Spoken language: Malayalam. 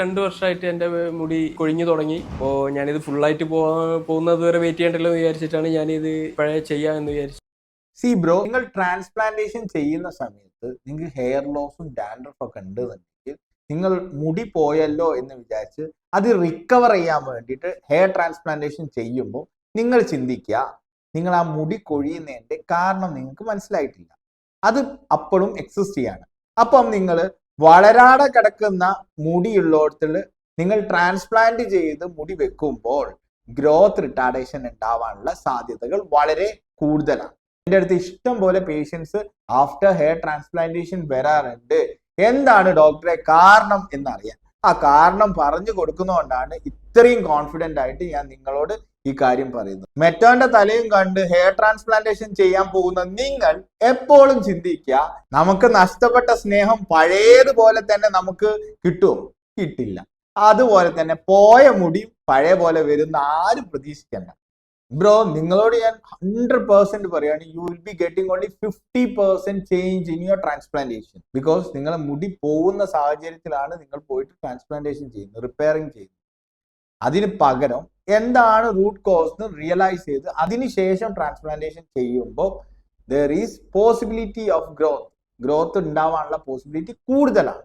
2 വർഷമായിട്ട് എൻ്റെ മുടി കൊഴിഞ്ഞു തുടങ്ങി. അപ്പോൾ ഞാനിത് ഫുള്ളായിട്ട് പോകുന്നത് വരെ വെയിറ്റ് ചെയ്യണ്ടല്ലോ എന്ന് വിചാരിച്ചിട്ടാണ് ഞാനിത് ഇപ്പോഴേ ചെയ്യാമെന്ന് വിചാരിച്ചു. ബ്രോ, നിങ്ങൾ ട്രാൻസ്പ്ലാന്റേഷൻ ചെയ്യുന്ന സമയത്ത് നിങ്ങൾക്ക് ഹെയർ ലോസും ഡാൻഡ്രഫ് ഒക്കെ ഉണ്ടെന്നുണ്ടെങ്കിൽ നിങ്ങൾ മുടി പോയല്ലോ എന്ന് വിചാരിച്ച് അത് റിക്കവർ ചെയ്യാൻ വേണ്ടിയിട്ട് ഹെയർ ട്രാൻസ്പ്ലാന്റേഷൻ ചെയ്യുമ്പോൾ നിങ്ങൾ ചിന്തിക്കുക, നിങ്ങൾ ആ മുടി കൊഴിയുന്നതിന്റെ കാരണം നിങ്ങൾക്ക് മനസ്സിലായിട്ടില്ല. അത് അപ്പോഴും എക്സിസ്റ്റ് ചെയ്യാണ്. അപ്പം നിങ്ങൾ വളരാതെ കിടക്കുന്ന മുടിയുള്ളിടത്തിൽ നിങ്ങൾ ട്രാൻസ്പ്ലാന്റ് ചെയ്ത് മുടി വെക്കുമ്പോൾ ഗ്രോത്ത് റിട്ടാർഡേഷൻ ഉണ്ടാവാനുള്ള സാധ്യതകൾ വളരെ കൂടുതലാണ്. എൻ്റെ അടുത്ത് ഇഷ്ടം പോലെ പേഷ്യൻസ് ആഫ്റ്റർ ഹെയർ ട്രാൻസ്പ്ലാന്റേഷൻ വരാറുണ്ട്. എന്താണ് ഡോക്ടറെ കാരണം എന്നറിയാൻ. ആ കാരണം പറഞ്ഞു കൊടുക്കുന്നതുകൊണ്ടാണ് ഇത്രയും കോൺഫിഡന്റ് ആയിട്ട് ഞാൻ നിങ്ങളോട് ഈ കാര്യം പറയുന്നത്. മെറ്റോന്റെ തലയും കണ്ട് ഹെയർ ട്രാൻസ്പ്ലാന്റേഷൻ ചെയ്യാൻ പോകുന്ന നിങ്ങൾ എപ്പോഴും ചിന്തിക്കുക, നമുക്ക് നഷ്ടപ്പെട്ട സ്നേഹം പഴയതുപോലെ തന്നെ നമുക്ക് കിട്ടുമോ? കിട്ടില്ല. അതുപോലെ തന്നെ പോയ മുടി പഴയ പോലെ വരുന്ന ആരും പ്രതീക്ഷിക്കണ്ട. ബ്രോ, നിങ്ങളോട് ഞാൻ 100% പറയാണ്, you will be getting only 50% change in your transplantation. Because നിങ്ങളെ മുടി പോകുന്ന സാഹചര്യത്തിലാണ് നിങ്ങൾ പോയിട്ട് ട്രാൻസ്പ്ലാന്റേഷൻ ചെയ്യുന്നത്, റിപ്പയറിങ് ചെയ്യുന്നത്. അതിന് പകരം എന്താണ് റൂട്ട് കോസ് എന്ന് റിയലൈസ് ചെയ്ത് അതിനുശേഷം ട്രാൻസ്പ്ലാന്റേഷൻ ചെയ്യുമ്പോൾ there is possibility of growth ഉണ്ടാവാനുള്ള പോസിബിലിറ്റി കൂടുതലാണ്.